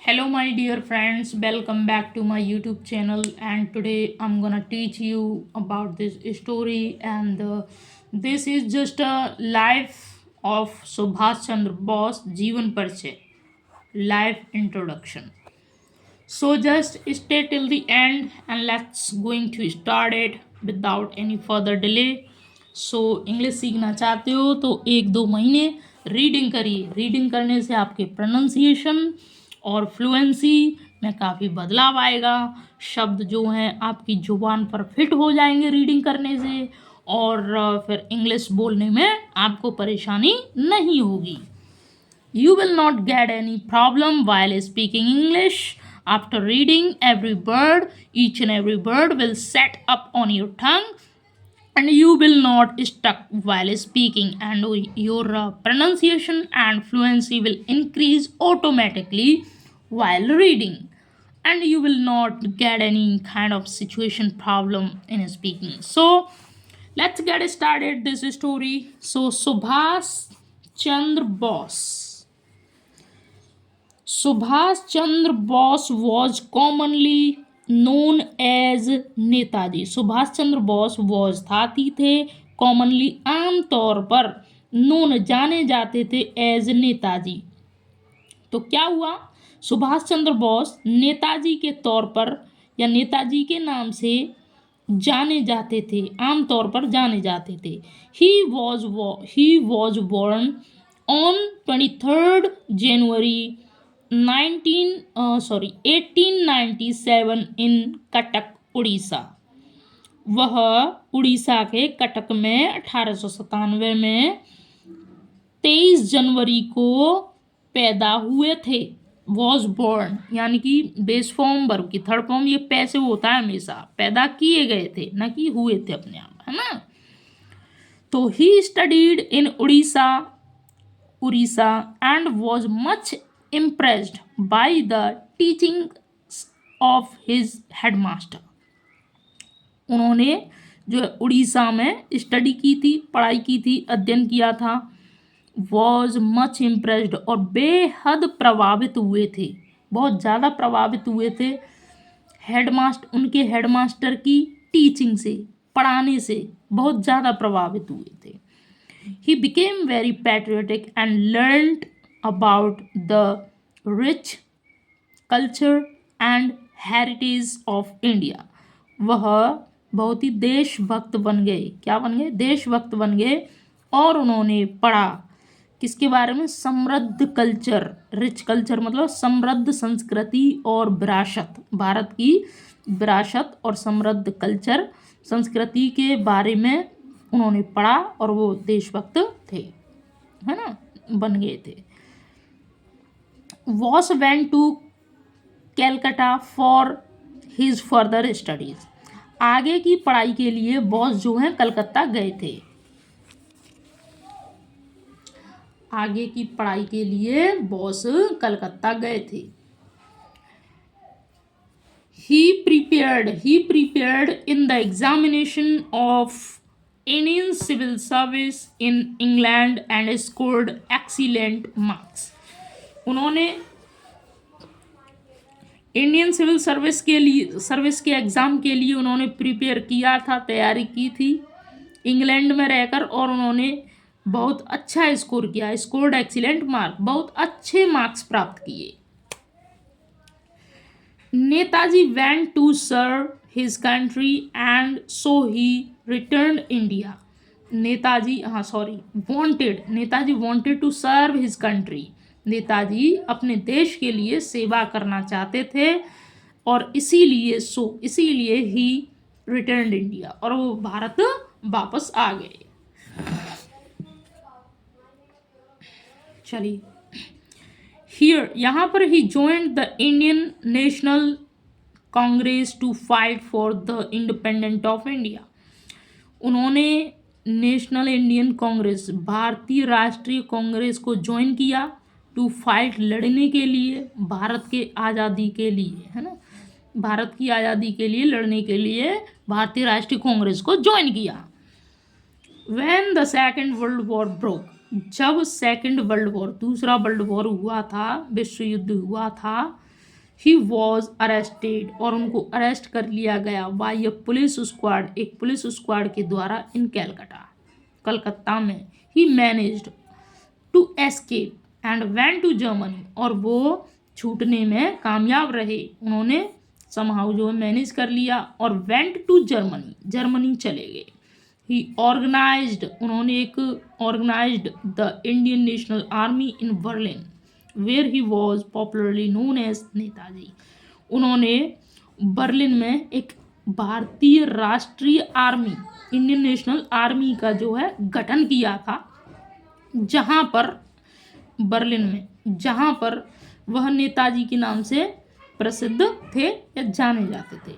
Hello, my dear friends. Welcome back to my YouTube channel. And today I'm gonna teach you about this story. And this is just a life of Subhash Chandra Bose, Jeevan Parichay, live introduction. So just stay till the end, and let's going to start it without any further delay. So English सीखना चाहते हो तो 1-2 महीने reading करिए। Reading करने से आपके pronunciation और फ्लुएंसी में काफ़ी बदलाव आएगा। शब्द जो हैं आपकी ज़ुबान पर फिट हो जाएंगे रीडिंग करने से, और फिर इंग्लिश बोलने में आपको परेशानी नहीं होगी। You will not get any problem while speaking English. After reading every word, each and every word will set up on your tongue and you will not stuck while speaking, and your pronunciation and fluency will increase automatically while reading, and you will not get any kind of situation problem in speaking. So let's get started this story. So Subhash Chandra Bose was commonly known as Netaji. Subhash Chandra Bose was था थे commonly आम तौर पर known जाने जाते थे as Netaji. तो क्या हुआ, सुभाष चंद्र बोस नेताजी के तौर पर या नेताजी के नाम से जाने जाते थे, आम तौर पर जाने जाते थे। ही वॉज बोर्न ऑन 23 जनवरी 1897 इन कटक उड़ीसा। वह उड़ीसा के कटक में 1897 में 23 जनवरी को पैदा हुए थे। वॉज बोर्न यानी कि बेस फॉर्म वर्ब की थर्ड फॉर्म, ये पैसे होता है हमेशा, पैदा किए गए थे ना कि हुए थे अपने आप, है ना। तो he studied in Orissa and was much impressed by the teachings of his headmaster. उन्होंने जो उड़ीसा में स्टडी की थी, पढ़ाई की थी, अध्ययन किया था। was much impressed और बेहद प्रभावित हुए थे, बहुत ज़्यादा प्रभावित हुए थे उनके हेडमास्टर की टीचिंग से, पढ़ाने से बहुत ज़्यादा प्रभावित हुए थे। He became very patriotic and learned about the rich culture and heritage of India. वह बहुत ही देशभक्त बन गए। क्या बन गए? देशभक्त बन गए। और उन्होंने पढ़ा किसके बारे में? समृद्ध कल्चर। रिच कल्चर मतलब समृद्ध संस्कृति और विरासत, भारत की विरासत और समृद्ध कल्चर संस्कृति के बारे में उन्होंने पढ़ा और वो देशभक्त थे, है ना, बन गए थे। Bose went to Calcutta for his further studies. आगे की पढ़ाई के लिए बॉस जो है कलकत्ता गए थे। आगे की पढ़ाई के लिए बॉस कलकत्ता गए थे। He prepared in the examination of Indian Civil Service in England and scored excellent marks. उन्होंने इंडियन सिविल सर्विस के एग्ज़ाम के लिए उन्होंने प्रिपेयर किया था, तैयारी की थी इंग्लैंड में रहकर, और उन्होंने बहुत अच्छा स्कोर किया, स्कोर्ड एक्सीलेंट मार्क, बहुत अच्छे मार्क्स प्राप्त किए। Netaji went to serve his country and so he return India. Netaji wanted to serve his country. Netaji अपने देश के लिए सेवा करना चाहते थे और इसीलिए ही रिटर्न इंडिया, और वो भारत वापस आ गए। चलिए यहाँ पर ही joined the Indian National Congress to fight for the independent of India. उन्होंने नेशनल इंडियन कांग्रेस, भारतीय राष्ट्रीय कांग्रेस को ज्वाइन किया, टू फाइट लड़ने के लिए, भारत के आज़ादी के लिए, है ना, भारत की आज़ादी के लिए लड़ने के लिए भारतीय राष्ट्रीय कांग्रेस को ज्वाइन किया। When the second world war broke, जब सेकेंड वर्ल्ड वॉर, दूसरा वर्ल्ड वॉर हुआ था, विश्व युद्ध हुआ था, ही वॉज अरेस्टेड, और उनको अरेस्ट कर लिया गया बाय अ पुलिस स्क्वाड, एक पुलिस स्क्वाड के द्वारा इन कैलकाटा, कलकत्ता में। He managed to escape and went to Germany, और वो छूटने में कामयाब रहे, उन्होंने समहाउ जो है मैनेज कर लिया, और वेंट टू जर्मनी, जर्मनी चले गए। ही ऑर्गेनाइज्ड, उन्होंने एक organized the Indian National Army in Berlin where he was popularly known as Netaji, उन्होंने बर्लिन में एक भारतीय राष्ट्रीय आर्मी, इंडियन नेशनल आर्मी का जो है गठन किया था, जहाँ पर बर्लिन में, जहाँ पर वह नेताजी के नाम से प्रसिद्ध थे या जाने जाते थे।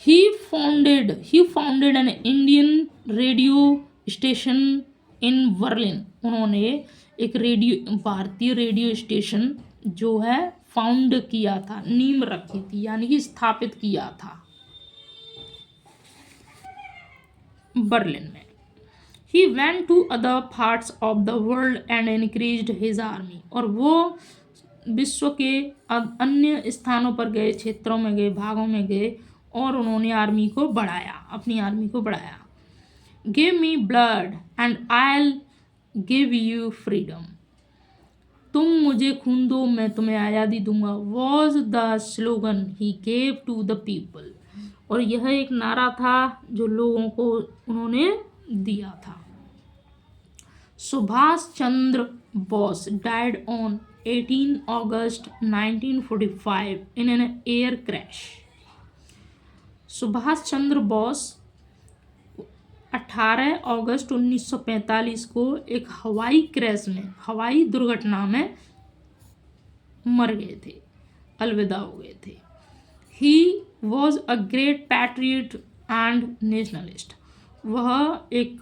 He founded an Indian radio station in Berlin, उन्होंने एक भारतीय रेडियो स्टेशन जो है फाउंड किया था, नींव रखी थी, यानी कि स्थापित किया था बर्लिन में। He went to other parts of the world and increased his army, और वो विश्व के अन्य स्थानों पर गए, क्षेत्रों में गए, भागों में गए, और उन्होंने आर्मी को बढ़ाया, अपनी आर्मी को बढ़ाया। Give me blood and I give you freedom, तुम मुझे खून दो, मैं तुम्हें आज़ादी दूंगा, was the slogan he gave to the people, और यह एक नारा था जो लोगों को उन्होंने दिया था। Subhash Chandra Bose died on 18 August 1945 in an air crash, Subhash Chandra Bose 18 अगस्त 1945 को एक हवाई क्रैश में, हवाई दुर्घटना में मर गए थे, अलविदा हो गए थे। He was a great patriot and nationalist, वह एक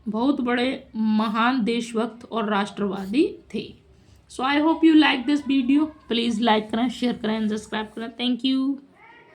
बहुत बड़े महान देशभक्त और राष्ट्रवादी थे। So I hope you like this video, please like करें, शेयर करें, सब्सक्राइब करें। Thank you.